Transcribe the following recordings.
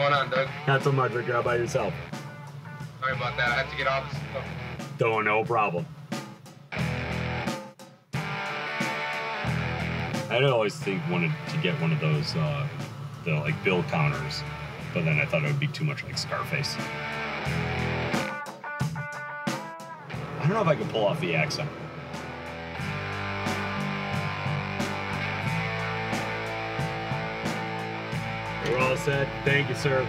going on, Doug? Not so much, Rick. How about yourself? Sorry about that. I had to get all this stuff. Don't, no problem. I always wanted to get one of those, the like bill counters, but then I thought it would be too much like Scarface. I don't know if I could pull off the accent. We're all set. Thank you, sir.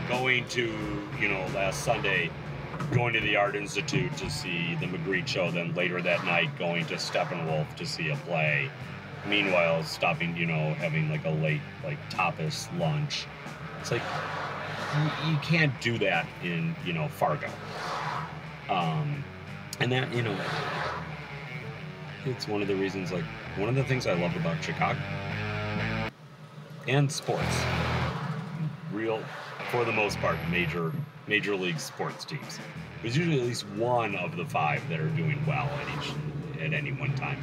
Going to, last Sunday, going to the Art Institute to see the Magritte show, then later that night going to Steppenwolf to see a play. Meanwhile, stopping, having like a late, tapas lunch. It's like, you can't do that in, Fargo. And that, it's one of the reasons, one of the things I love about Chicago and sports, for the most part, major league sports teams. There's usually at least one of the five that are doing well at any one time.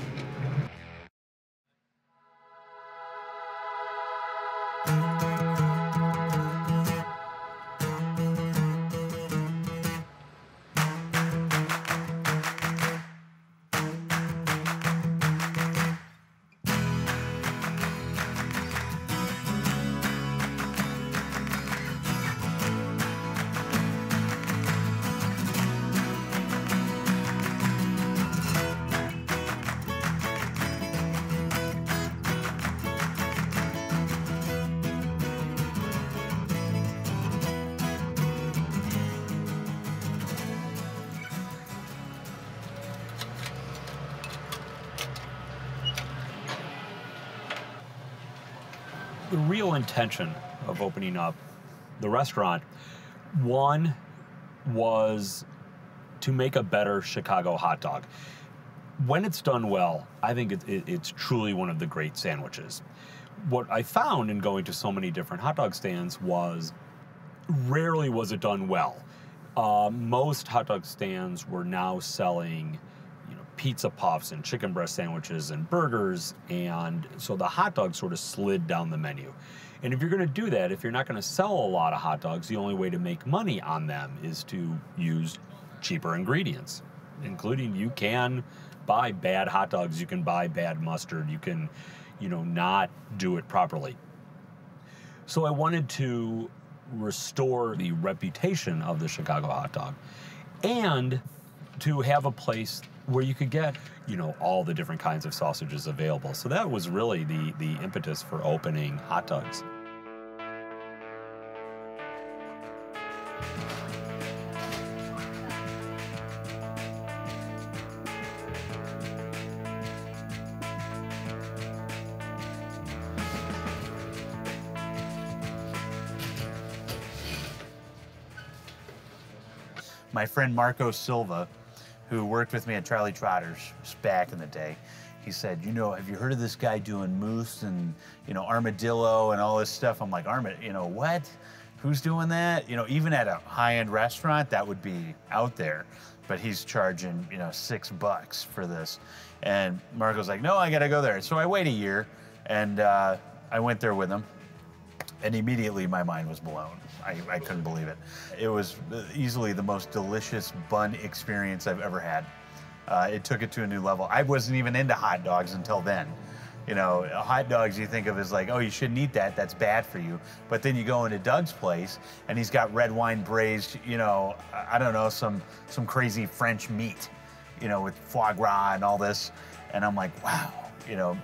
The real intention of opening up the restaurant, one, was to make a better Chicago hot dog. When it's done well, I think it's truly one of the great sandwiches. What I found in going to so many different hot dog stands was rarely was it done well. Most hot dog stands were now selling pizza puffs and chicken breast sandwiches and burgers, and so the hot dog sort of slid down the menu. And if you're going to do that, if you're not going to sell a lot of hot dogs, the only way to make money on them is to use cheaper ingredients, including you can buy bad hot dogs, you can buy bad mustard, you can, not do it properly. So I wanted to restore the reputation of the Chicago hot dog and to have a place where you could get, all the different kinds of sausages available. So that was really the impetus for opening Hot Dogs. My friend Marco Silva, who worked with me at Charlie Trotter's back in the day, he said, have you heard of this guy doing moose and, armadillo and all this stuff? I'm like, what? Who's doing that? Even at a high-end restaurant, that would be out there. But he's charging, $6 for this. And Marco's like, no, I got to go there. So I wait a year, and I went there with him. And immediately my mind was blown. I couldn't believe it. It was easily the most delicious bun experience I've ever had. It took it to a new level. I wasn't even into hot dogs until then. Hot dogs you think of as like, oh, you shouldn't eat that, that's bad for you. But then you go into Doug's place and he's got red wine braised, I don't know, some crazy French meat, with foie gras and all this. And I'm like, wow,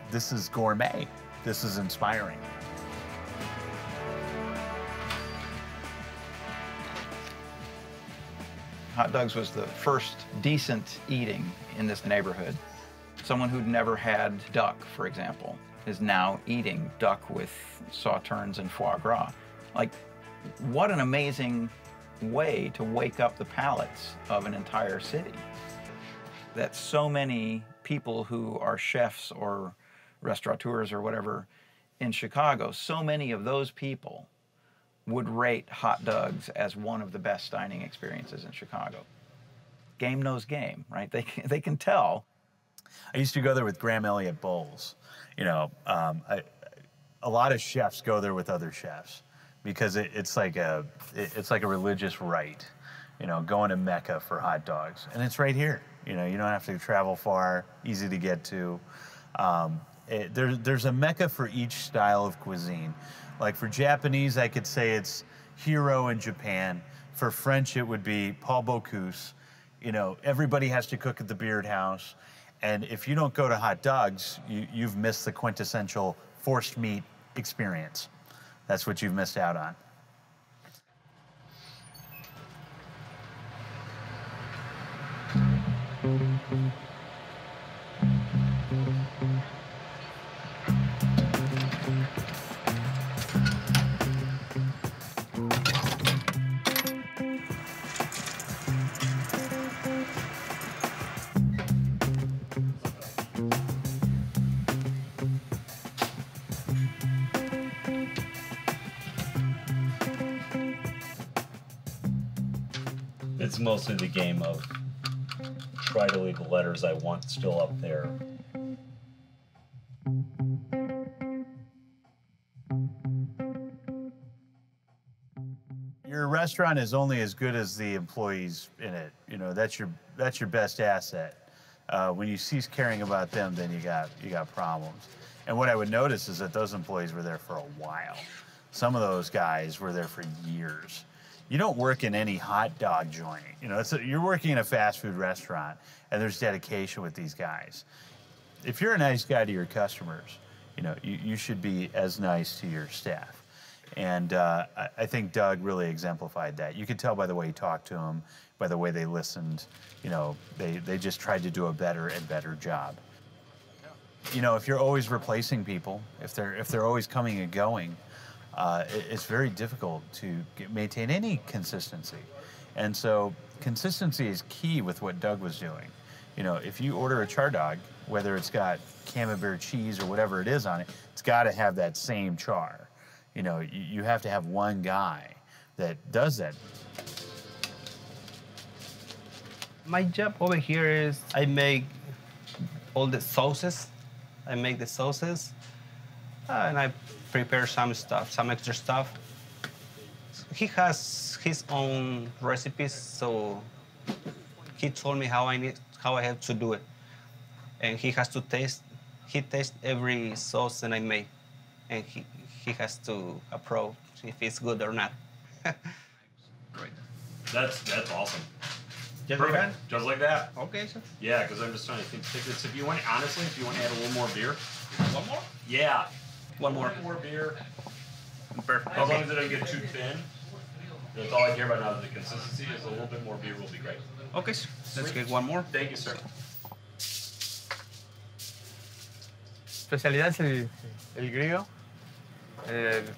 this is gourmet. This is inspiring. Hot Dogs was the first decent eating in this neighborhood. Someone who'd never had duck, for example, is now eating duck with sauternes and foie gras. Like, what an amazing way to wake up the palates of an entire city. That so many people who are chefs or restaurateurs or whatever in Chicago, so many of those people would rate Hot Dogs as one of the best dining experiences in Chicago. Game knows game, right? They can tell. I used to go there with Graham Elliott Bowles. a lot of chefs go there with other chefs because it's like a religious rite, you know, going to Mecca for hot dogs, and it's right here. You know, you don't have to travel far, easy to get to. There's a Mecca for each style of cuisine. Like for Japanese, I could say it's Hiro in Japan. For French, it would be Paul Bocuse. You know, everybody has to cook at the Beard House. And if you don't go to hot dogs, you've missed the quintessential forced meat experience. That's what you've missed out on. It's mostly the game of try to leave the letters I want still up there. Your restaurant is only as good as the employees in it. You know, that's your best asset. When you cease caring about them, then you got problems. And what I would notice is that those employees were there for a while. Some of those guys were there for years. You don't work in any hot dog joint. You know, you're working in a fast food restaurant, and there's dedication with these guys. If you're a nice guy to your customers, you know, you should be as nice to your staff. And I think Doug really exemplified that. You could tell by the way he talked to them, by the way they listened. You know, they just tried to do a better and better job. You know, if you're always replacing people, if they're always coming and going, it's very difficult to maintain any consistency. And so consistency is key with what Doug was doing. You know, if you order a char dog, whether it's got camembert cheese or whatever it is on it, it's got to have that same char. You know, you have to have one guy that does that. My job over here is I make all the sauces. I make the sauces, and I prepare some stuff, some extra stuff. He has his own recipes, so he told me how I have to do it, and he has to taste. He tastes every sauce that I make, and he has to approve if it's good or not. Great. That's awesome. Just Perfect. like that? Just like that. Okay, sir. Yeah, because I'm just trying to think this. If you want, honestly, if you want to add a little more beer. One more? Yeah. One more. More beer. Perfect. As long as it doesn't get too thin. That's all I care about now. The consistency is a little bit more beer will be great. Okay, sir. Let's get one more. Thank you, sir. Especialidad es el grillo,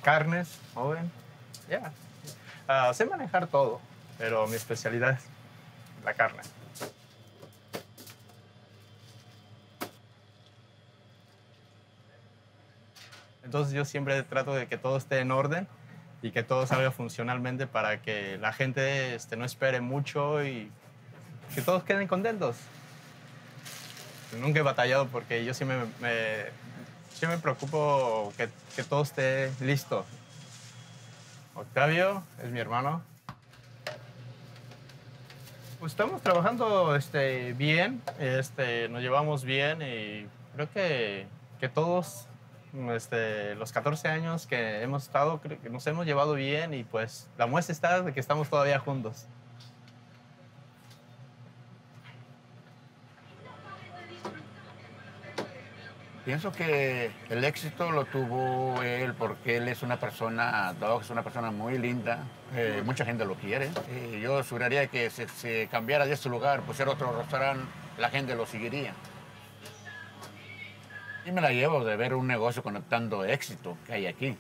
carnes, joven. Yeah. Sé manejar todo, pero mi especialidad es la carne. Entonces yo siempre trato de que todo esté en orden y que todo salga funcionalmente para que la gente no espere mucho y que todos queden contentos. Nunca he batallado porque yo siempre me preocupo que todo esté listo. Octavio es mi hermano. Pues estamos trabajando bien, nos llevamos bien y creo que todos los 14 años que hemos estado, creo que nos hemos llevado bien y pues la muestra está de que estamos todavía juntos. Pienso que el éxito lo tuvo él porque él es una persona, Doug es una persona muy linda, mucha gente lo quiere. Yo aseguraría que si se cambiara de este lugar, pusiera otro restaurante, la gente lo seguiría. Y me la llevo de ver un negocio con tanto éxito que hay aquí.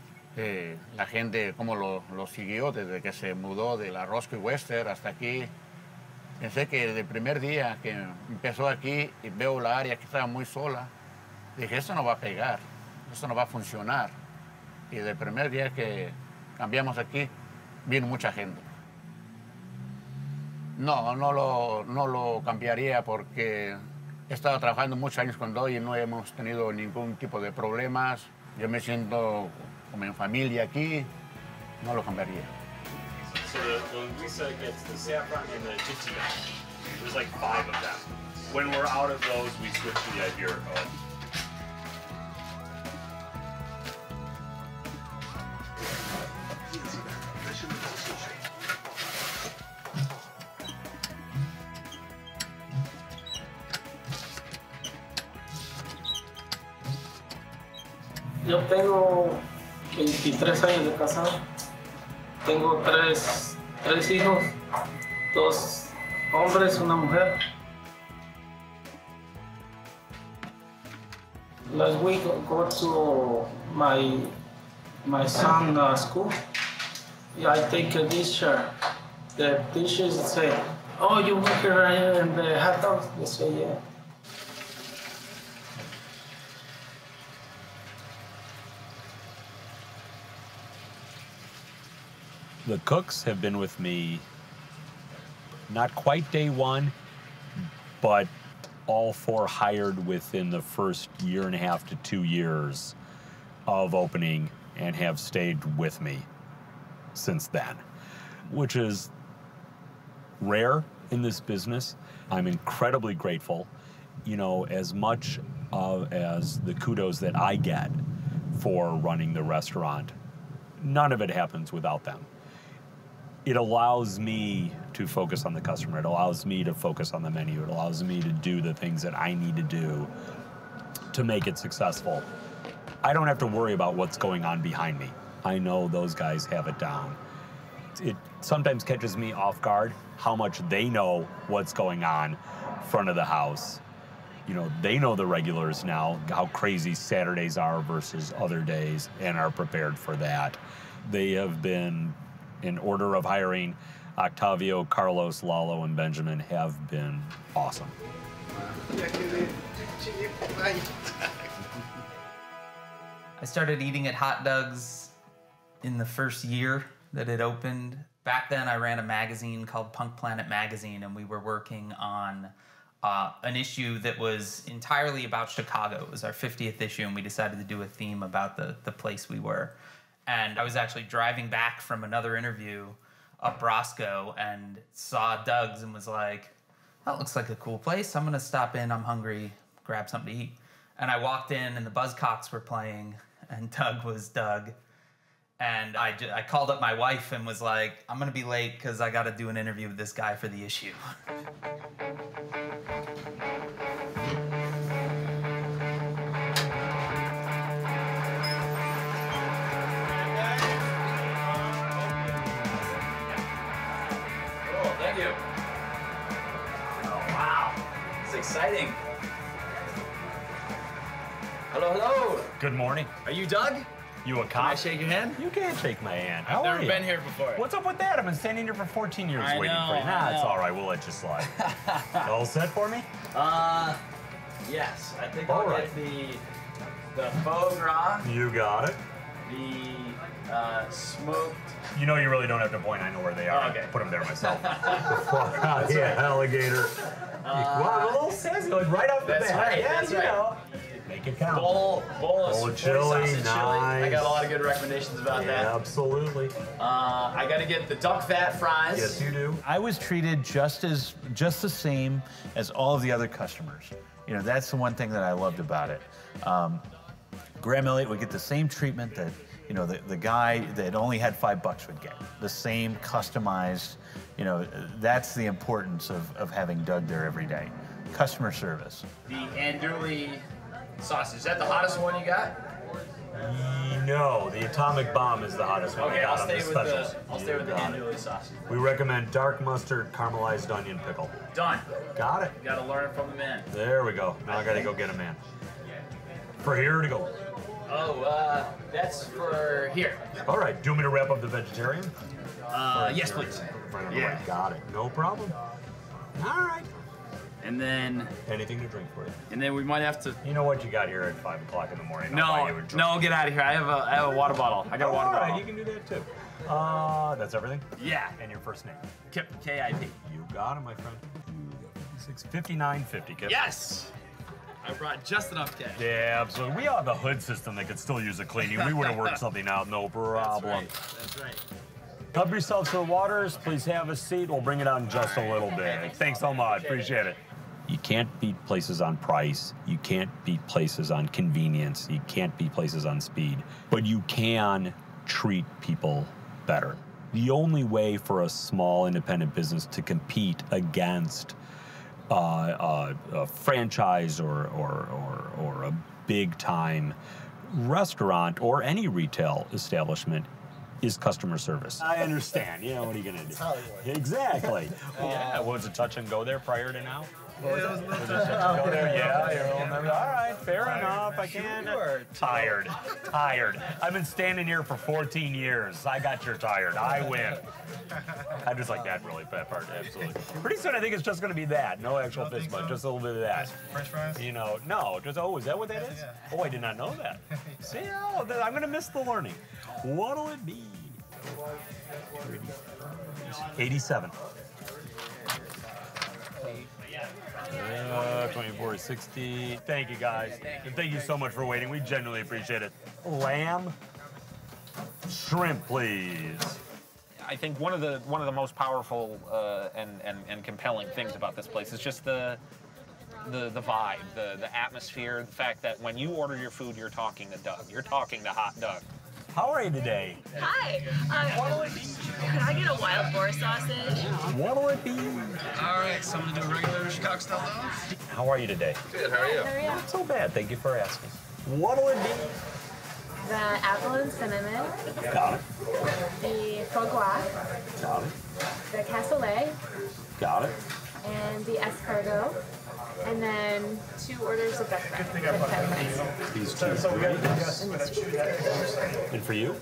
La gente cómo lo siguió desde que se mudó de la Roscoe Western hasta aquí. Pensé que desde el primer día que empezó aquí y veo la área que estaba muy sola, dije, esto no va a pegar, esto no va a funcionar. Y desde el primer día que cambiamos aquí, vino mucha gente. No lo cambiaría porque he estado trabajando muchos años con Doug y no hemos tenido ningún tipo de problemas. Yo me siento como en familia aquí, no lo cambiaría. So the linguiça gets the saffron and the chichita. There's like 5 of them. When we're out of those, we switch to the Iberico. Yo tengo 23 años de casado. Tengo tres hijos, 2 hombres, una mujer. Last week go to my son school. Yeah, I take a dish. The dishes say, "Oh, you work here in the hot dogs?" They say, "Yeah." The cooks have been with me not quite day one, but all 4 hired within the first 1.5 to 2 years of opening and have stayed with me since then, which is rare in this business. I'm incredibly grateful, you know, as much as the kudos that I get for running the restaurant, none of it happens without them. It allows me to focus on the customer. It allows me to focus on the menu. It allows me to do the things that I need to do to make it successful. I don't have to worry about what's going on behind me. I know those guys have it down. It sometimes catches me off guard how much they know what's going on front of the house. You know, they know the regulars now, how crazy Saturdays are versus other days, and are prepared for that. They have been, in order of hiring, Octavio, Carlos, Lalo, and Benjamin have been awesome. I started eating at Hot Doug's in the first year that it opened. Back then, I ran a magazine called Punk Planet Magazine, and we were working on an issue that was entirely about Chicago. It was our 50th issue, and we decided to do a theme about the place we were. And I was actually driving back from another interview up Roscoe and saw Doug's and was like, that looks like a cool place. I'm gonna stop in, I'm hungry, grab something to eat. And I walked in and the Buzzcocks were playing and Doug was Doug. And I called up my wife and was like, I'm gonna be late because I gotta do an interview with this guy for the issue. Thank you. Oh, wow. It's exciting. Hello, hello. Good morning. Are you Doug? You a Can I cop? shake your hand? You can't shake my hand. I've How are never you? been here before. What's up with that? I've been standing here for 14 years I waiting know, for you. Nah, I it's know. all right. We'll let you slide. All set for me? Yes. I think All I'll right. get the faux gras, You got it. the smoked. You know you really don't have to point. I know where they are. Oh, okay. I put them there myself. Yeah, alligator. Wow, a little sassy, like right off the bat. That's right, Yeah, that's you right. know. Make it count. Bowl Bowl of of chili, sausage chili. I got a nice. lot of good recommendations about Yeah, that. absolutely. I got to get the duck fat fries. Yes, you do. I was treated just the same as all of the other customers. You know, that's the one thing that I loved about it. Graham Elliott would get the same treatment that, you know, the guy that only had $5 would get. The same customized, you know, that's the importance of having Doug there every day. Customer service. The andouille sausage. Is that the hottest one you got? No, the atomic bomb is the hottest one. Okay, I got I'll on stay the with specials. I'll stay with the You got it. andouille sausage. We recommend dark mustard, caramelized onion pickle. Done. Got it. Got to learn from the man. There we go. Now I gotta go get a man. For here to go. Oh, that's for here. All right. Do you want me to wrap up the vegetarian? Yes, please. Right on the Yeah. way. Got it. No problem. All right. And then Anything to drink for you. we might have to. You know what you got here at 5 o'clock in the morning. I'll buy you a drink. No, get out of here. I have a water bottle. I got a water All right, bottle. you can do that too. That's everything? Yeah. And your first name? Kip, K-I-P. You got it, my friend. 59.50, Kip. Yes. I brought just enough cash. Yeah, absolutely. We have a hood system that could still use a cleaning. We would have worked something out, no problem. That's right. Help yourselves to the waters. Please have a seat. We'll bring it on just a little bit. Thanks so much. Appreciate it. You can't beat places on price. You can't beat places on convenience. You can't beat places on speed. But you can treat people better. The only way for a small independent business to compete against a franchise or a big-time restaurant or any retail establishment is customer service. I understand. You know, what are you going to do? It's Hollywood. Exactly. Yeah, was it touch and go there prior to now? Yeah, it was a little Was it touch and go there? Yeah, you're a little nervous. All right, fair enough. I can't. Tired. I've been standing here for 14 years. I got your tired. I win. I just like that really bad part, absolutely. Pretty soon I think it's just going to be that. No actual fist bump, just a little bit of that. French fries? You know, no, just, oh, is that what that is? Yeah. Oh, I did not know that. See, oh, I'm going to miss the learning. What'll it be? 87. 2460. Thank you, guys. And thank you so much for waiting. We genuinely appreciate it. Lamb, shrimp, please. I think one of the most powerful and compelling things about this place is just the vibe, the atmosphere, the fact that when you order your food, you're talking to Doug. You're talking to Hot Doug. How are you today? Hi. Could I get a wild boar sausage? What'll it be? All right, so I'm gonna do a regular Chicago style dog. How are you today? Good, how are you? Not so bad. Thank you for asking. What'll it be? The apple and cinnamon, Got it. the foie gras, Got it. the cassoulet, Got it. and the escargot, and then 2 orders of duck breast with peppers. These two. And for you?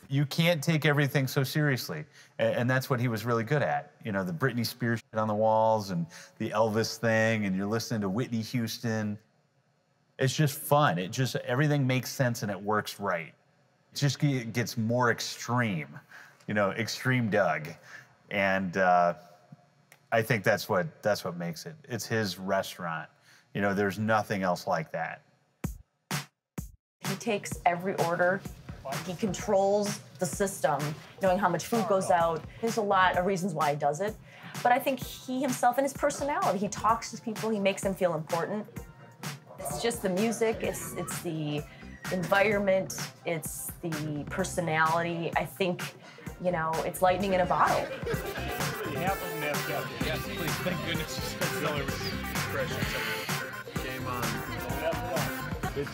You can't take everything so seriously. And that's what he was really good at. You know, the Britney Spears shit on the walls and the Elvis thing, and you're listening to Whitney Houston. It's just fun. Everything makes sense and it works right. It just gets more extreme, you know, extreme Doug. And I think that's what makes it. It's his restaurant. You know, there's nothing else like that. He takes every order. He controls the system, knowing how much food goes out. There's a lot of reasons why he does it. But I think he himself and his personality, he talks to people, he makes them feel important. It's just the music, it's the environment, it's the personality. I think, you know, it's lightning in a bottle. Yes, please. Thank goodness you said so. Game on. It's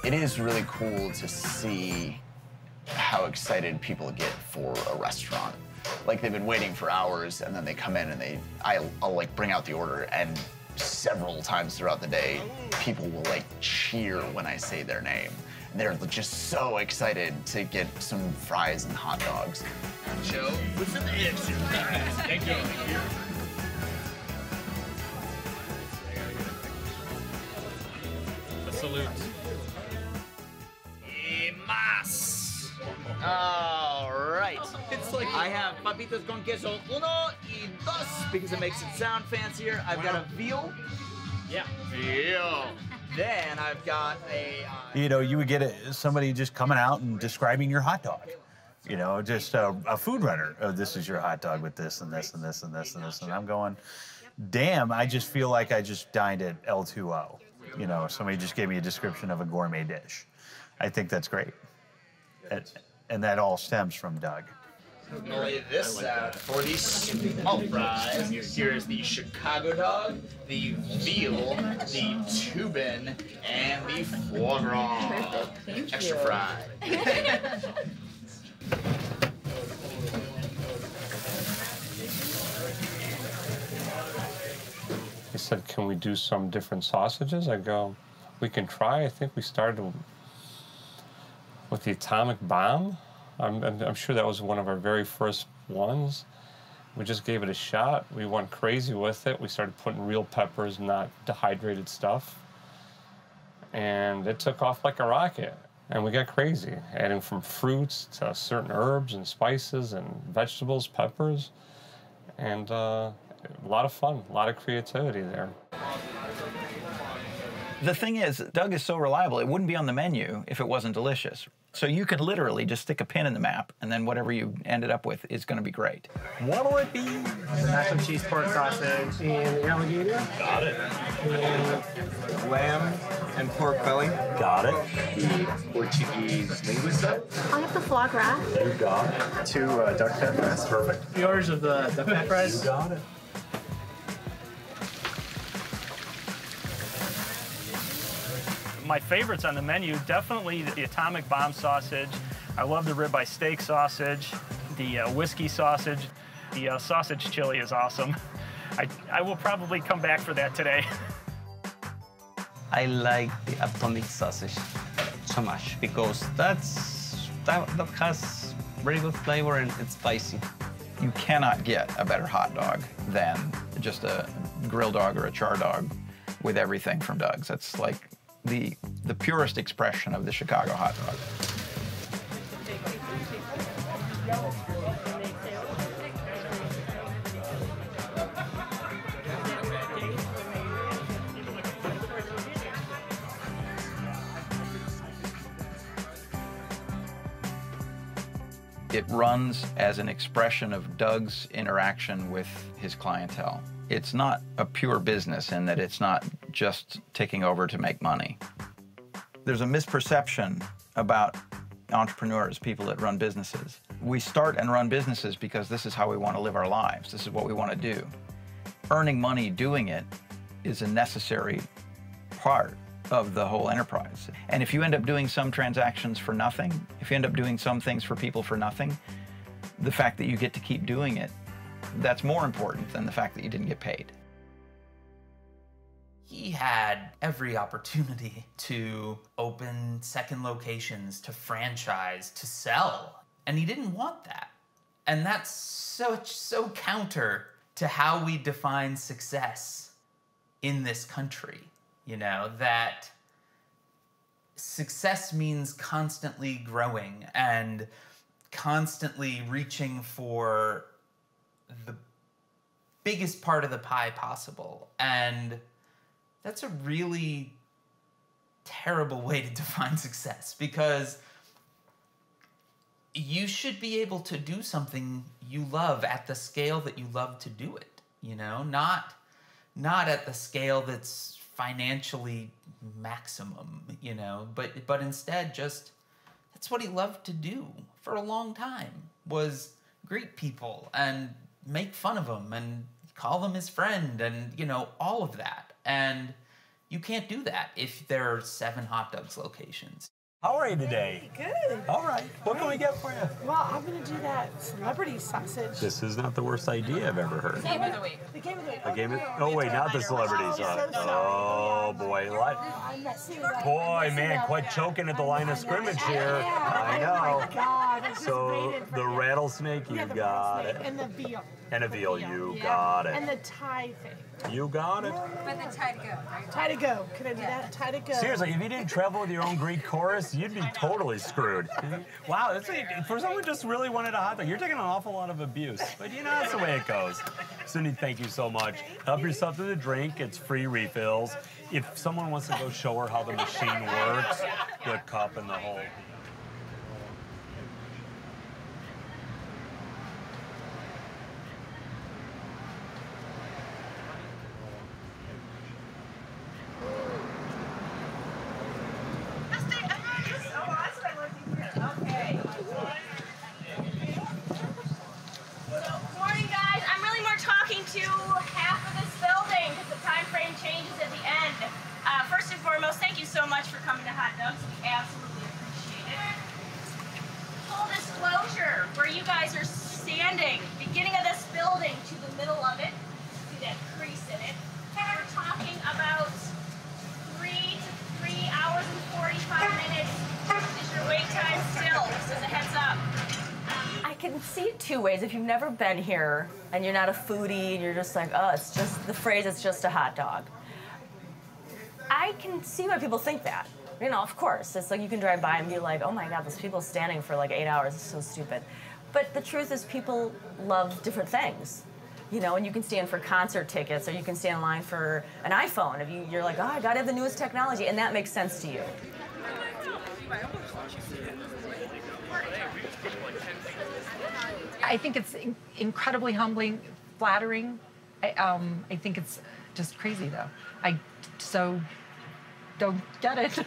It is really cool to see how excited people get for a restaurant. Like, they've been waiting for hours, and then they come in and I'll like bring out the order, and several times throughout the day, people will like cheer when I say their name. They're just so excited to get some fries and hot dogs. Joe, what's in the answer? Thank you. A salute. All right. It's like I have papitas con queso uno y dos because it makes it sound fancier. I've got a veal. Yeah. Veal. Then I've got a. You know, you would get somebody just coming out and describing your hot dog. You know, just a food runner. Oh, this is your hot dog with this and this and this and this and this. And I'm going, damn, I just feel like I just dined at L2O. You know, somebody just gave me a description of a gourmet dish. I think that's great. And that all stems from Doug. Lay this out for these small fries. Here's the Chicago dog, the veal, the Tubin, and the foie gras. Thank Extra you. fried. He said, can we do some different sausages? I go, we can try. I think we started with the atomic bomb. I'm sure that was one of our very first ones. We just gave it a shot. We went crazy with it. We started putting real peppers, not dehydrated stuff. And it took off like a rocket. And we got crazy, adding from fruits to certain herbs and spices and vegetables, peppers. And a lot of fun, a lot of creativity there. The thing is, Doug is so reliable, it wouldn't be on the menu if it wasn't delicious. So you could literally just stick a pin in the map, and then whatever you ended up with is going to be great. What'll it be? Mac and cheese pork sausage and alligator. Got it. And lamb and pork belly. Got it. The Portuguese linguiça. I have the foie gras. You got it. 2 duck fat fries. Perfect. Yours of the duck fat fries. You got it. My favorites on the menu, definitely the atomic bomb sausage. I love the ribeye steak sausage, the whiskey sausage. The sausage chili is awesome. I will probably come back for that today. I like the atomic sausage so much because that has very good flavor and it's spicy. You cannot get a better hot dog than just a grill dog or a char dog with everything from Doug's. That's like the purest expression of the Chicago hot dog. It runs as an expression of Doug's interaction with his clientele. It's not a pure business in that it's not just taking over to make money. There's a misperception about entrepreneurs, people that run businesses. We start and run businesses because this is how we want to live our lives. This is what we want to do. Earning money doing it is a necessary part of the whole enterprise. And if you end up doing some transactions for nothing, if you end up doing some things for people for nothing, the fact that you get to keep doing it, that's more important than the fact that you didn't get paid. He had every opportunity to open second locations, to franchise, to sell, and he didn't want that. And that's so counter to how we define success in this country. You know, that success means constantly growing and constantly reaching for the biggest part of the pie possible. And that's a really terrible way to define success, because you should be able to do something you love at the scale that you love to do it, you know, not at the scale that's financially maximum, you know, but instead just that's what he loved to do for a long time, was greet people and make fun of them and call them his friend and, you know, all of that. And you can't do that if there are 7 Hot Dogs locations. How are you today? Good. All right. What can we get for you? Well, I'm going to do that celebrity sausage. This is not the worst idea I've ever heard. Game of the week. The game of the week. A game of, oh, wait, not the celebrities. Oh, boy. I'm messing it up. Boy, man, quite choking at the line of scrimmage here. I know. Oh, my God. I just So waited for the that. rattlesnake, you Yeah, the got it. rattlesnake and the veal. And a veal, you Yeah. got And it. the Thai thing. You got it. But the Thai to go, right? Thai to go. Can I do that? Thai to go. Seriously, if you didn't travel with your own Greek chorus, you'd be totally screwed. Wow, that's for someone who just really wanted a hot dog, you're taking an awful lot of abuse. But you know, that's the way it goes. Cindy, thank you so much. Help yourself to the drink. It's free refills. If someone wants to go show her how the machine works, the cup and the whole. can see it two ways. If you've never been here and you're not a foodie and you're just like, oh, it's just the phrase, it's just a hot dog. I can see why people think that. You know, of course. It's like you can drive by and be like, oh my God, those people standing for like 8 hours is so stupid. But the truth is people love different things. You know, and you can stand for concert tickets or you can stand in line for an iPhone. If you're like, oh, I gotta have the newest technology, and that makes sense to you. I think it's incredibly humbling, flattering. I think it's just crazy, though. I so don't get it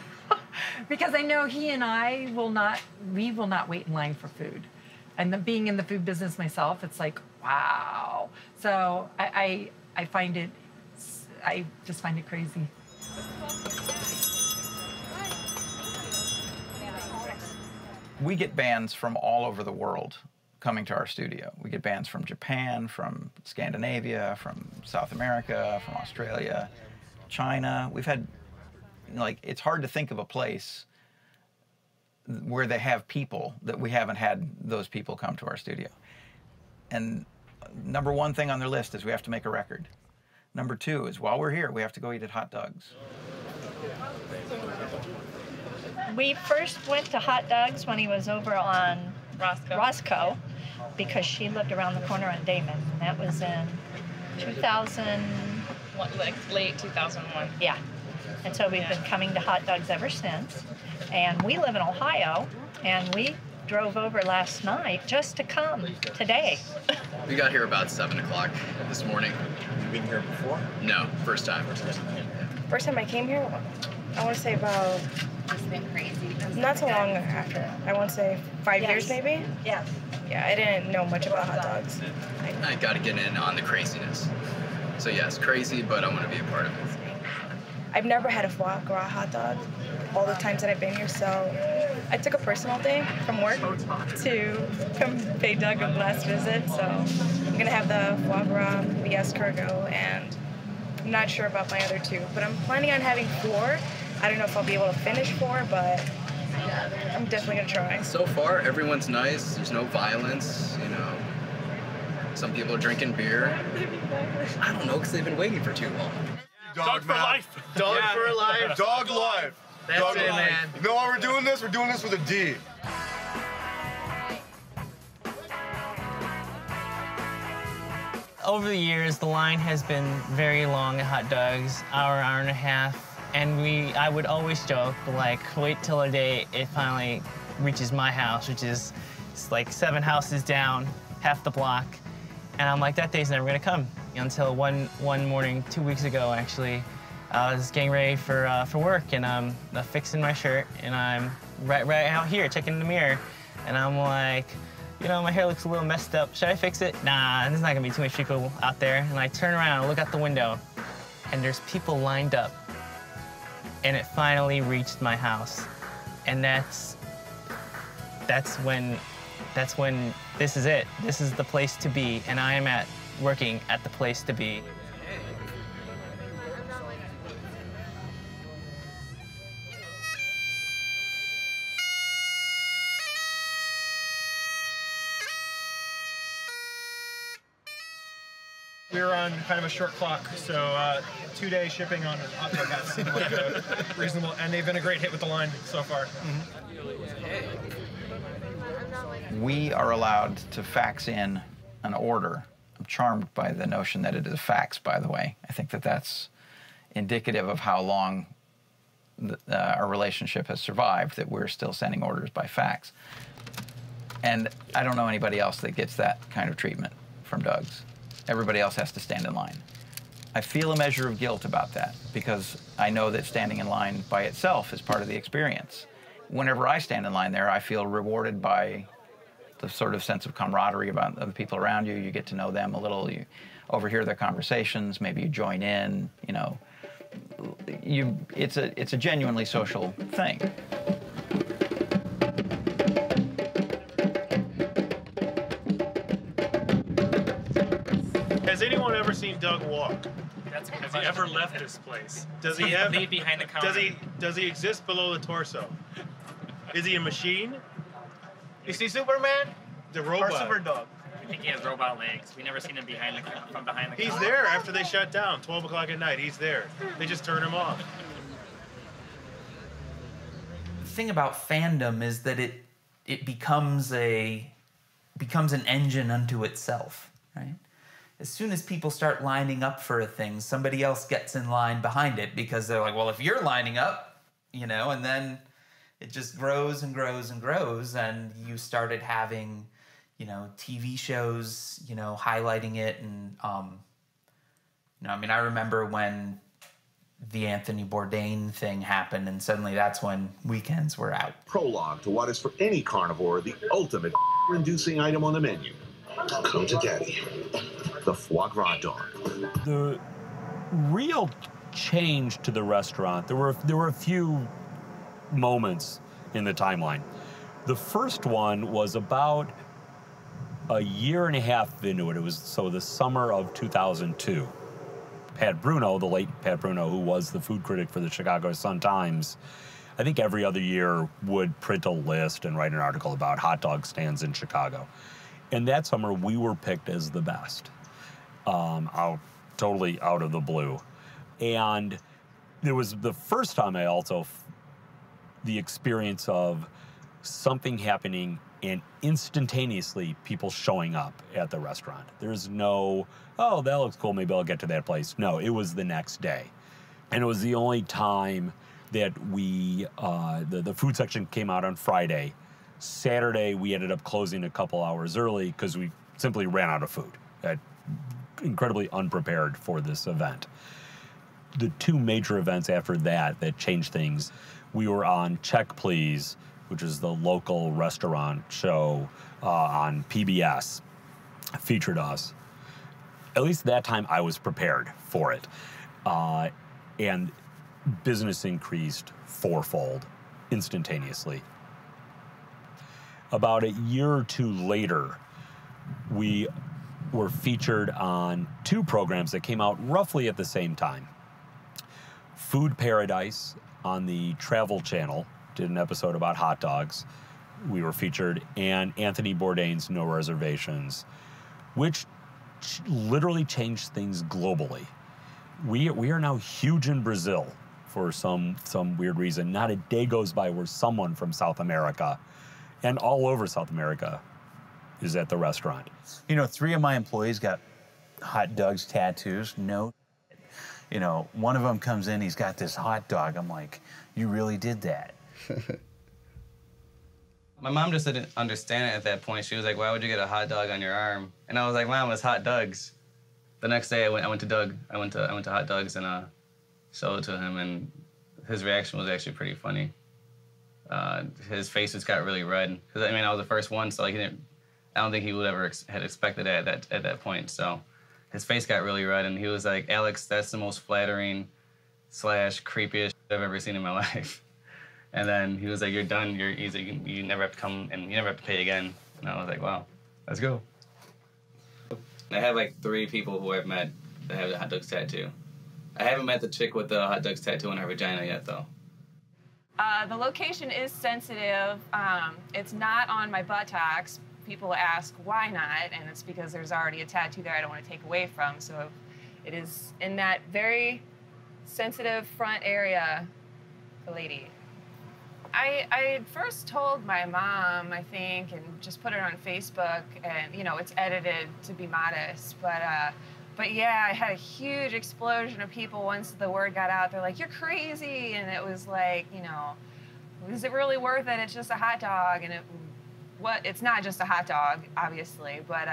because I know he and I will not wait in line for food. And then being in the food business myself, it's like, wow. So I just find it crazy. We get bands from all over the world coming to our studio. We get bands from Japan, from Scandinavia, from South America, from Australia, China. We've had, like, it's hard to think of a place where they have people that we haven't had those people come to our studio. And number one thing on their list is we have to make a record. Number two is while we're here, we have to go eat at Hot Dogs. We first went to Hot Dogs when he was over on Roscoe because she lived around the corner on Damon. And that was in 2000... Like late 2001. Yeah. And so we've been coming to Hot Dogs ever since. And we live in Ohio, and we drove over last night just to come today. We got here about 7 o'clock this morning. You been here before? No, first time. First time I came here, I want to say about... It's been crazy. Not so long after. I want to say 5 years maybe? Yeah. Yeah, I didn't know much about hot dogs. I got to get in on the craziness. So yes, crazy, but I want to be a part of it. I've never had a foie gras hot dog all the times that I've been here, so I took a personal day from work to come pay Doug a last visit, so I'm going to have the foie gras, the escargot, and I'm not sure about my other two, but I'm planning on having 4. I don't know if I'll be able to finish 4, but I'm definitely going to try. So far, everyone's nice. There's no violence, you know. Some people are drinking beer. I don't know, because they've been waiting for too long. Dog for life. Dog for life. Dog life. That's Dog it, life. man. You know why we're doing this? We're doing this with a D. Over the years, the line has been very long at Hot Dogs, hour and a half. And I would always joke, like, wait till the day it finally reaches my house, which is like 7 houses down, half the block. And I'm like, that day's never gonna come. Until one morning, 2 weeks ago, actually, I was getting ready for work, and I'm fixing my shirt, and I'm right out here checking in the mirror, and I'm like, you know, my hair looks a little messed up. Should I fix it? Nah, there's not gonna be too many people out there. And I turn around and look out the window, and there's people lined up, and it finally reached my house, and that's when this is it. This is the place to be, and I am working at the place to be. We're on kind of a short clock, so 2-day shipping on hot dog hats seemed like reasonable, and they've been a great hit with the line so far. We are allowed to fax in an order. I'm charmed by the notion that it is a fax, by the way. I think that that's indicative of how long our relationship has survived, that we're still sending orders by fax. And I don't know anybody else that gets that kind of treatment from Doug's. Everybody else has to stand in line. I feel a measure of guilt about that because I know that standing in line by itself is part of the experience. Whenever I stand in line there, I feel rewarded by the sort of sense of camaraderie of the people around you. You get to know them a little. You overhear their conversations. Maybe you join in. You know, it's a genuinely social thing. Has anyone ever seen Doug walk? That's a good Has question. he ever left this place? Does he have? Leave behind the counter. Does he exist below the torso? Is he a machine? You see Superman? The robot. Parsimer dog. I think he has robot legs. We never seen him from behind the He's counter. there after they shut down, 12 o'clock at night. He's there. They just turn him off. The thing about fandom is that it becomes an engine unto itself, right? As soon as people start lining up for a thing, somebody else gets in line behind it because they're like, well, if you're lining up, you know, and then it just grows and grows and grows, and you started having, you know, TV shows, you know, highlighting it, and you know, I mean, I remember when the Anthony Bourdain thing happened, and suddenly that's when weekends were out. Prologue to what is for any carnivore the ultimate inducing item on the menu. Come to daddy. The foie gras dog. The real change to the restaurant, there were a few moments in the timeline. The first one was about a year and a half into it. It was the summer of 2002. Pat Bruno, the late Pat Bruno, who was the food critic for the Chicago Sun-Times, I think every other year would print a list and write an article about hot dog stands in Chicago. And that summer, we were picked as the best, totally out of the blue. And there was the first time I also, the experience of something happening and instantaneously people showing up at the restaurant. There's no, oh, that looks cool, maybe I'll get to that place. No, it was the next day. And it was the only time that we, the food section came out on Friday. Saturday, we ended up closing a couple hours early because we simply ran out of food. Incredibly unprepared for this event. The two major events after that changed things, we were on Check Please, which is the local restaurant show on PBS, featured us. At least that time I was prepared for it. And business increased fourfold instantaneously. About a year or two later, we were featured on two programs that came out roughly at the same time. Food Paradise on the Travel Channel did an episode about hot dogs. We were featured, and Anthony Bourdain's No Reservations, which literally changed things globally. We are now huge in Brazil for some weird reason. Not a day goes by where someone from South America and all over South America is at the restaurant. You know, 3 of my employees got hot dogs tattoos. No, you know, one of them comes in, he's got this hot dog. I'm like, you really did that? My mom just didn't understand it at that point. She was like, why would you get a hot dog on your arm? And I was like, Mom, it's hot dogs. The next day I went to Doug. I went to Hot Dogs and showed it to him, and his reaction was actually pretty funny. His face just got really red. Cause I mean, I was the first one, so like I don't think he would ever had expected it at that point. So his face got really red, and he was like, Alex, that's the most flattering / creepiest I've ever seen in my life. And then he was like, you're done, you're easy, you never have to come, and you never have to pay again. And I was like, wow, let's go. I have like 3 people who I've met that have the hot dogs tattoo. I haven't met the chick with the hot dogs tattoo on her vagina yet, though. The location is sensitive. It's not on my buttocks. People ask why not, and it's because there's already a tattoo there I don't want to take away from. So it is in that very sensitive front area, the lady. I first told my mom, I think, and just put it on Facebook, and you know, it's edited to be modest, but yeah, I had a huge explosion of people once the word got out. They're like, you're crazy, and it was like, you know, is it really worth it? It's just a hot dog, and it's not just a hot dog, obviously, but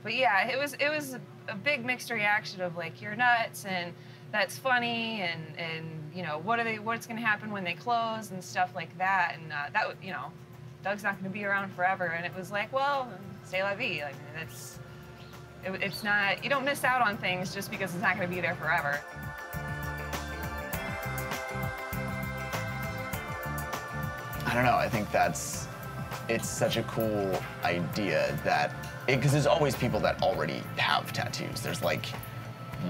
yeah, it was a big mixed reaction of like, you're nuts, and that's funny, and you know, what's going to happen when they close and stuff like that, and that, you know, Doug's not going to be around forever, and it was like, well, c'est la vie, like it's not, you don't miss out on things just because it's not going to be there forever. I don't know, I think it's such a cool idea that, because there's always people that already have tattoos. There's like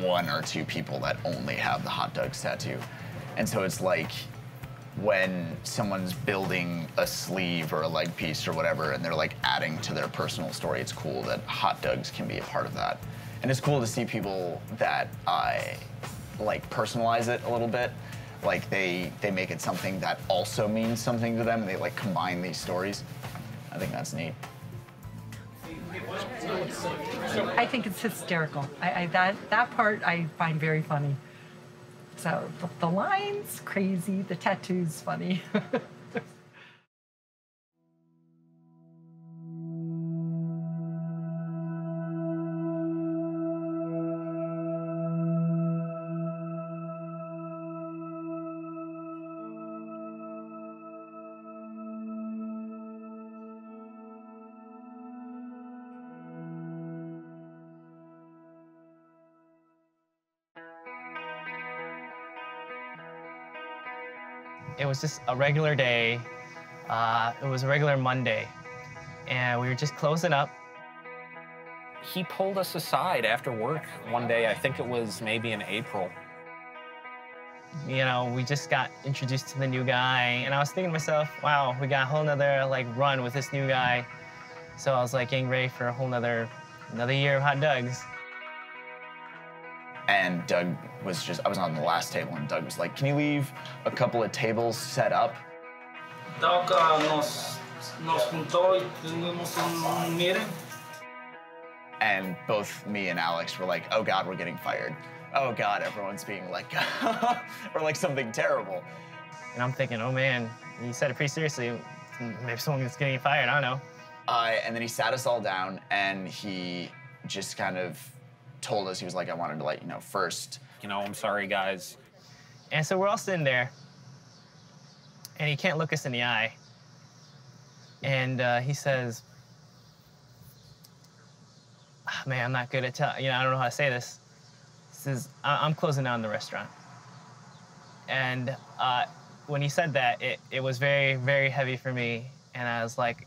1 or 2 people that only have the hot dogs tattoo. And so it's like, when someone's building a sleeve or a leg piece or whatever, and they're like adding to their personal story, it's cool that hot dogs can be a part of that. And it's cool to see people that like personalize it a little bit. Like they make it something that also means something to them. They like combine these stories. I think that's neat. I think it's hysterical. That part I find very funny. So the lines, crazy. The tattoos, funny. It was just a regular day. It was a regular Monday, and we were just closing up. He pulled us aside after work one day. I think it was maybe in April. You know, we just got introduced to the new guy, and I was thinking to myself, wow, we got a whole nother like run with this new guy. So I was like getting ready for a whole another year of hot dogs. And Doug was just, I was on the last table, and Doug was like, can you leave a couple of tables set up? Doc nos juntó y tuvimos un meeting. And both me and Alex were like, oh God, we're getting fired. Oh God, everyone's being let go. Or like something terrible. And I'm thinking, oh man, you said it pretty seriously. Maybe someone's getting fired, I don't know. And then he sat us all down, and he just kind of told us, he was like, I wanted to let you know first. You know, I'm sorry, guys. And so we're all sitting there, and he can't look us in the eye. And he says, oh, man, I'm not good at telling, I don't know how to say this. He says, I'm closing down the restaurant. And when he said that, it was very, very heavy for me. And I was like,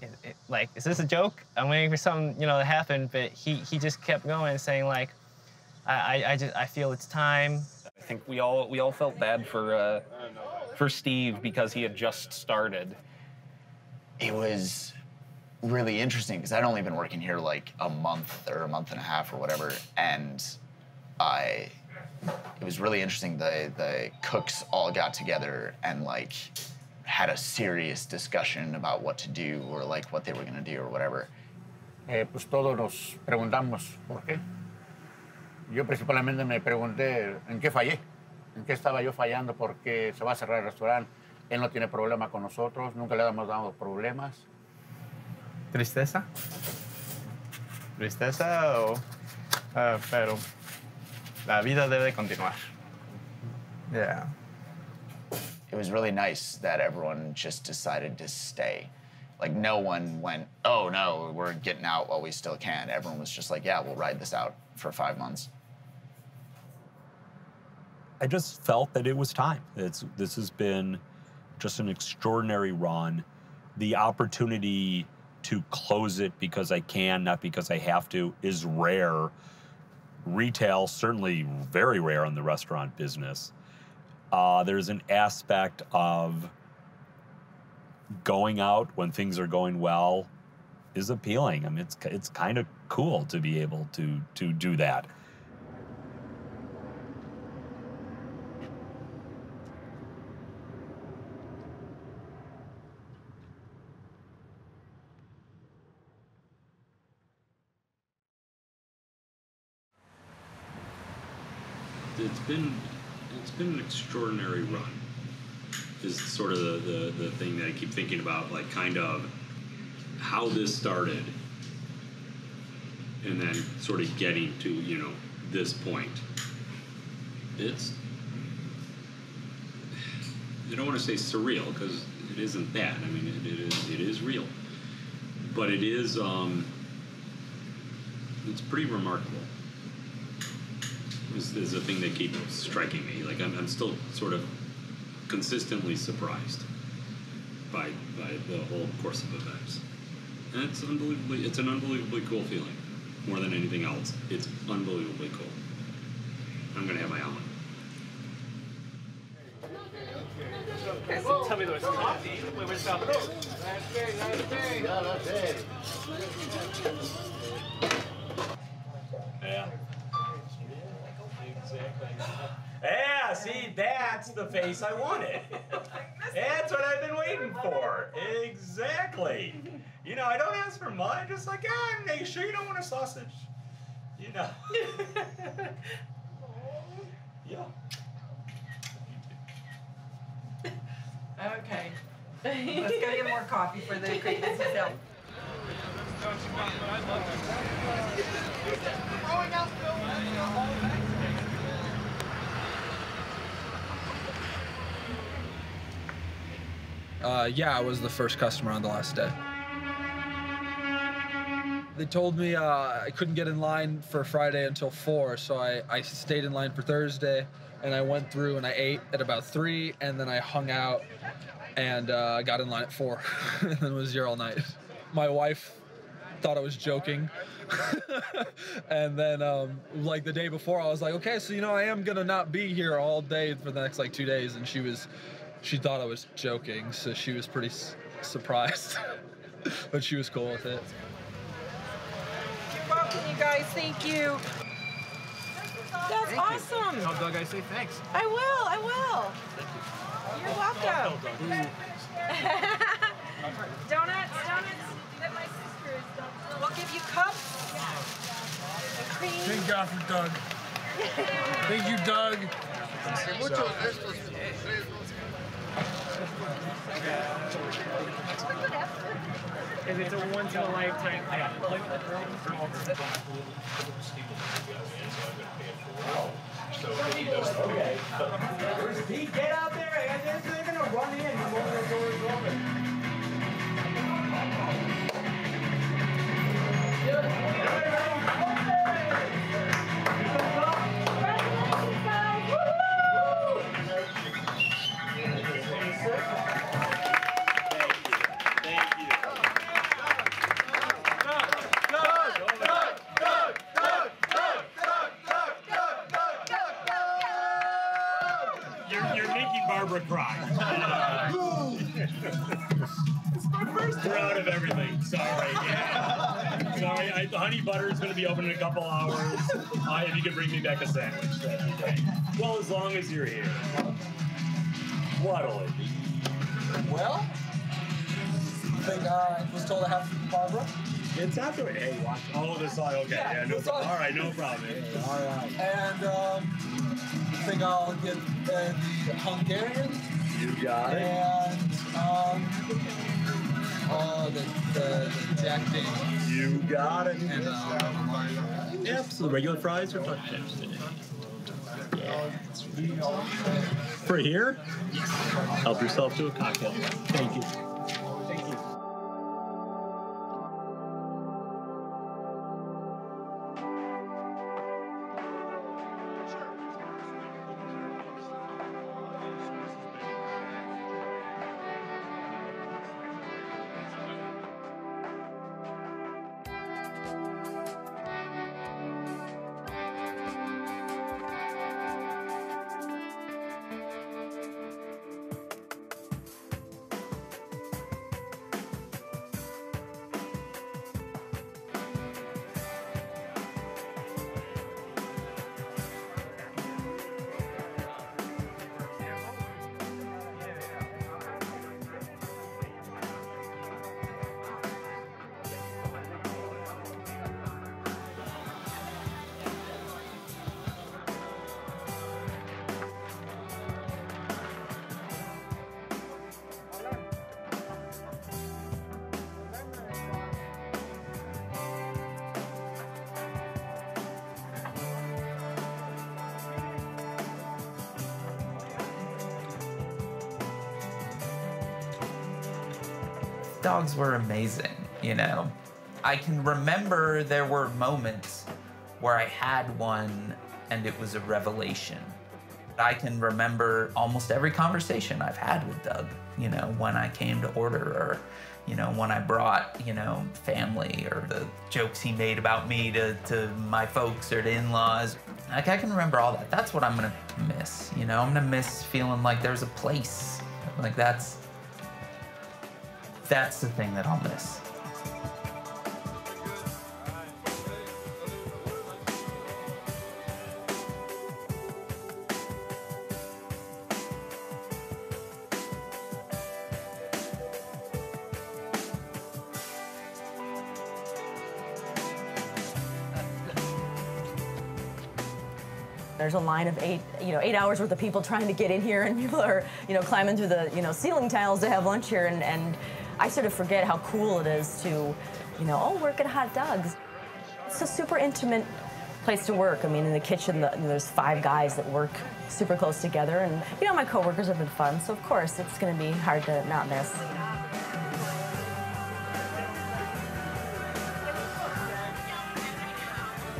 is this a joke? I'm waiting for something, to happen. But he just kept going, saying like, I feel it's time. I think we all felt bad for Steve because he had just started. It was really interesting because I'd only been working here like a month or a month and a half or whatever, and it was really interesting. The cooks all got together and like had a serious discussion about what to do or like what they were gonna do or whatever. Pues todos nos preguntamos por qué. Yo principalmente me pregunté en qué fallé, en qué estaba yo fallando, por qué se va a cerrar el restaurante. Él no tiene problema con nosotros, nunca le hemos dado problemas. ¿Tristeza? ¿Tristeza pero la vida debe continuar. Yeah. It was really nice that everyone just decided to stay. Like, no one went, oh, no, we're getting out while we still can. Everyone was just like, yeah, we'll ride this out for 5 months. I just felt that it was time. This has been just an extraordinary run. The opportunity to close it because I can, not because I have to, is rare. Retail, certainly very rare in the restaurant business. There's an aspect of going out when things are going well is appealing. I mean, it's kind of cool to be able to do that. It's been an extraordinary run. Is sort of the thing that I keep thinking about, like kind of how this started and then sort of getting to, this point. It's, I don't want to say surreal because it isn't that. I mean, it is real. But it is, it's pretty remarkable. Is a thing that keeps striking me. Like I'm still sort of consistently surprised by the whole course of events, and it's an unbelievably cool feeling. More than anything else, it's unbelievably cool. I'm gonna have my omelet. Tell me there's coffee. Wait, where's coffee? Yeah. Yeah, see, that's the face I wanted. That's what I've been waiting for. Exactly. You know, I don't ask for much. Just like, are you sure you don't want a sausage? You know. Yeah. Okay. Let's go get more coffee for the equipment itself. Yeah, I was the first customer on the last day. They told me I couldn't get in line for Friday until 4, so I stayed in line for Thursday, and I went through and I ate at about 3, and then I hung out and got in line at 4, and then was here all night. My wife thought I was joking, and then like the day before, I was like, okay, so you know, I am gonna not be here all day for the next like 2 days, and she thought I was joking, so she was pretty surprised, but she was cool with it. You're welcome, you guys. Thank you. That's awesome. Tell Doug I say thanks. I will. You're welcome. Donuts. That my sister is. We'll give you cups and cream. Thank God for Doug. Thank you, Doug. If it's a once in a lifetime Pete, get out there. They're going to run in. The doors open. You're making Barbara cry. We're out of everything. Sorry. Yeah. Sorry. The honey butter is going to be open in a couple hours. If you could bring me back a sandwich, that'd be great. Well, as long as you're here. What'll it be? Well, I think I was told I have from Barbara. It's not the way. Hey, watch. Oh, this song. Okay. Yeah, no problem. All right, no problem. All right. And I think I'll get the Hungarian. You got it. And the Jack Daniels. You got it. And yep. So the regular fries or tuck chips today? For here? Help yourself to a cocktail. Thank you. Thank you. Dogs were amazing, you know. I can remember there were moments where I had one and it was a revelation. I can remember almost every conversation I've had with Doug, you know, when I came to order or, you know, when I brought, you know, family or the jokes he made about me to my folks or to in-laws. Like, I can remember all that. That's what I'm gonna miss, you know. I'm gonna miss feeling like there's a place Like that's the thing that I'll miss. There's a line of 8 hours worth of people trying to get in here, and people are, climbing through the, ceiling tiles to have lunch here, and I sort of forget how cool it is to, work at Hot Dogs. It's a super intimate place to work. I mean, in the kitchen, there's 5 guys that work super close together, and, my coworkers have been fun, so of course it's going to be hard to not miss.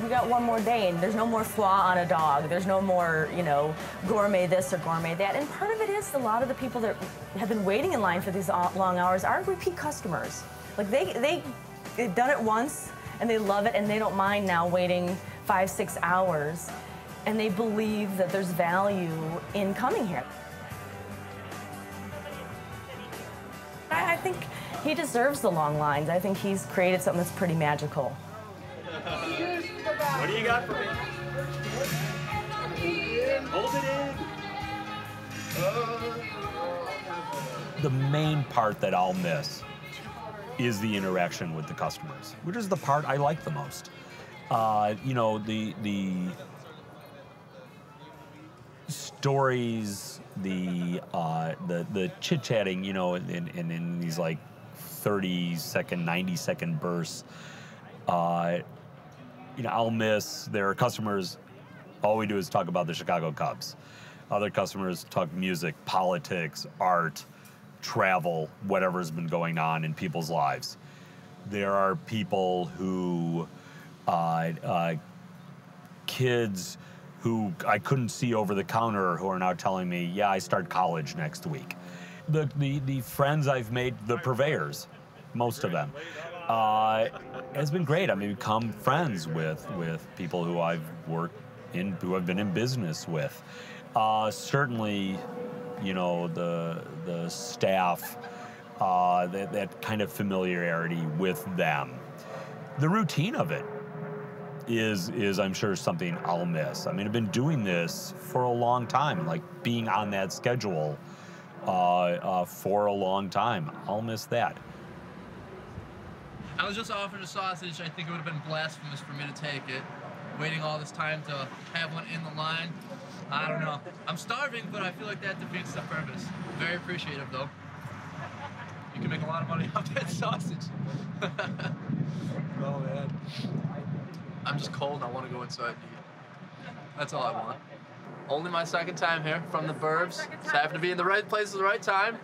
We got one more day, and there's no more foie on a dog. There's no more, gourmet this or gourmet that. And part of it is a lot of the people that have been waiting in line for these long hours are repeat customers. Like they've done it once, and they love it, and they don't mind now waiting 5-6 hours, and they believe that there's value in coming here. I think he deserves the long lines. I think he's created something that's pretty magical. What do you got for me? Hold it in. The main part that I'll miss is the interaction with the customers, which is the part I like the most. The stories, the chit-chatting, in these like 30-second, 90-second bursts. I'll miss their customers. All we do is talk about the Chicago Cubs. Other customers talk music, politics, art, travel, whatever's been going on in people's lives. There are people who, kids who I couldn't see over the counter who are now telling me, yeah, I start college next week. The friends I've made, the purveyors, most of them. It's been great. I mean, become friends with people who I've worked in, who I've been in business with. Certainly, the staff, that kind of familiarity with them. The routine of it is I'm sure something I'll miss. I mean, I've been doing this for a long time, like being on that schedule for a long time. I'll miss that. I was just offered a sausage. I think it would have been blasphemous for me to take it. Waiting all this time to have one in the line. I don't know. I'm starving, but I feel like that defeats the purpose. Very appreciative, though. You can make a lot of money off that sausage. Oh, man. I'm just cold and I want to go inside and eat. That's all I want. Only my second time here from the Burbs. Just happen to be in the right place at the right time.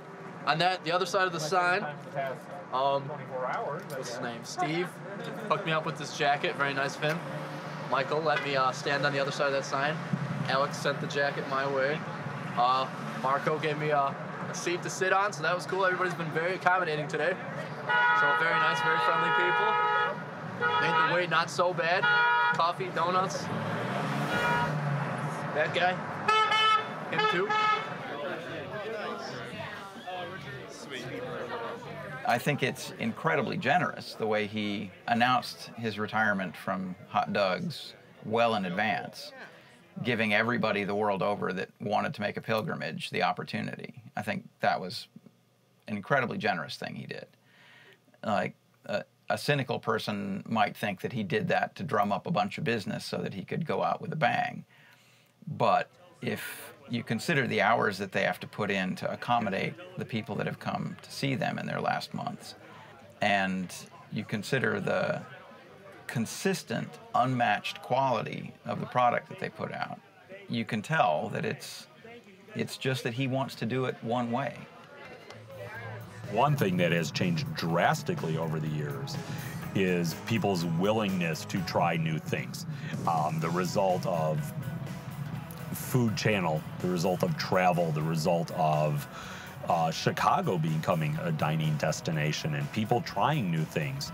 On the other side of the sign. What's his name? Steve hooked me up with this jacket. Very nice of him. Michael let me stand on the other side of that sign. Alex sent the jacket my way. Marco gave me a seat to sit on, so that was cool. Everybody's been very accommodating today. So very nice, very friendly people. Made the wait not so bad. Coffee, donuts. That guy. Him too. I think it's incredibly generous the way he announced his retirement from Hot Dogs well in advance, giving everybody the world over that wanted to make a pilgrimage the opportunity. I think that was an incredibly generous thing he did. Like, a cynical person might think that he did that to drum up a bunch of business so that he could go out with a bang. But if you consider the hours that they have to put in to accommodate the people that have come to see them in their last months, and you consider the consistent, unmatched quality of the product that they put out, you can tell that it's just that he wants to do it one way. One thing that has changed drastically over the years is people's willingness to try new things. The result of Food Channel, the result of travel, the result of Chicago becoming a dining destination and people trying new things.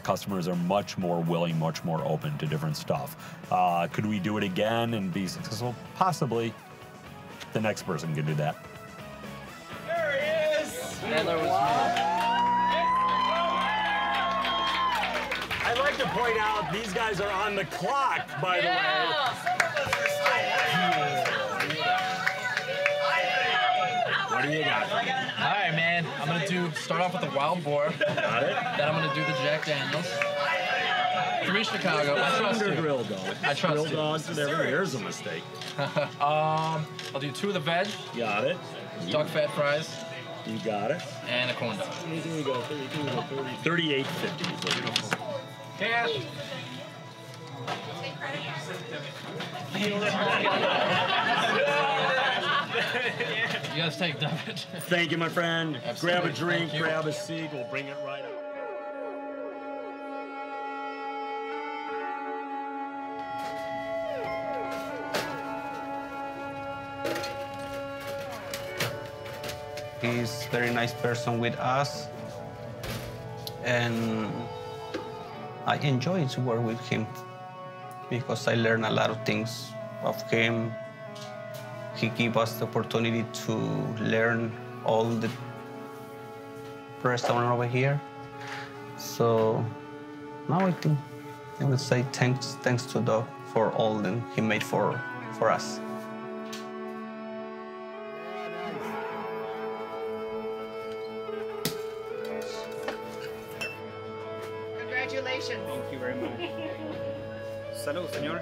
Customers are much more willing, much more open to different stuff. Could we do it again and be successful? Possibly. The next person can do that. I'd like to point out these guys are on the clock, by the way. What do you got? All right, man. I'm gonna start off with the wild boar. Got it. Then I'm gonna do the Jack Daniels. 3 Chicago. I trust you. Grill dog. I trust Grill you. dogs and everything. There's a mistake. I'll do 2 of the veg. Got it. Duck fat fries. You got it. And a corn dog. 38.50. Cash. You guys take debit. Thank you, my friend. Absolutely. Grab a drink, Thank you. grab a seat. We'll bring it right up. He's a very nice person with us, and I enjoy to work with him because I learn a lot of things of him. He gives us the opportunity to learn all the restaurant over here. So now I think I would say thanks to Doug for all that he made for us. Congratulations. Thank you very much. Salud, señor.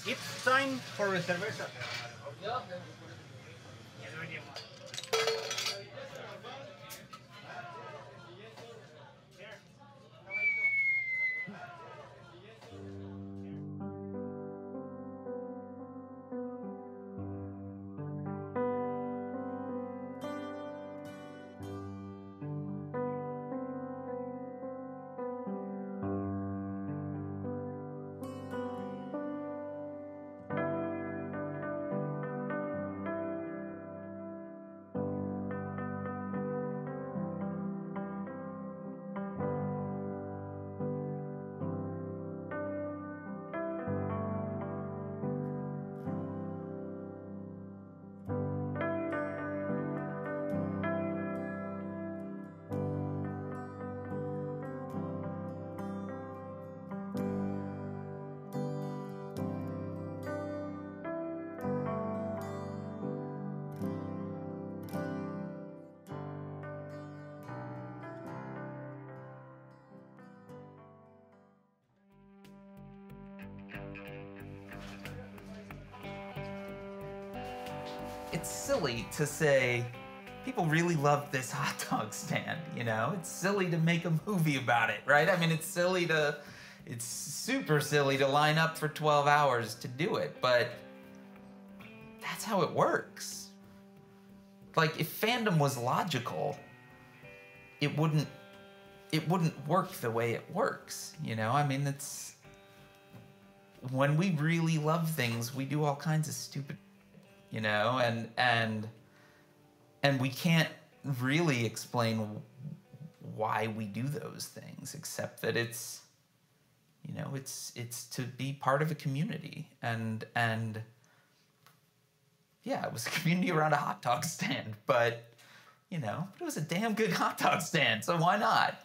It's time for a cerveza. It's silly to say people really love this hot dog stand, you know? It's silly to make a movie about it, right? I mean, it's super silly to line up for 12 hours to do it, but that's how it works. Like, if fandom was logical, it wouldn't work the way it works, you know? I mean, when we really love things, we do all kinds of stupid, you know, and we can't really explain why we do those things, except that it's, you know, it's to be part of a community, and yeah, it was a community around a hot dog stand, but, you know, it was a damn good hot dog stand, so why not?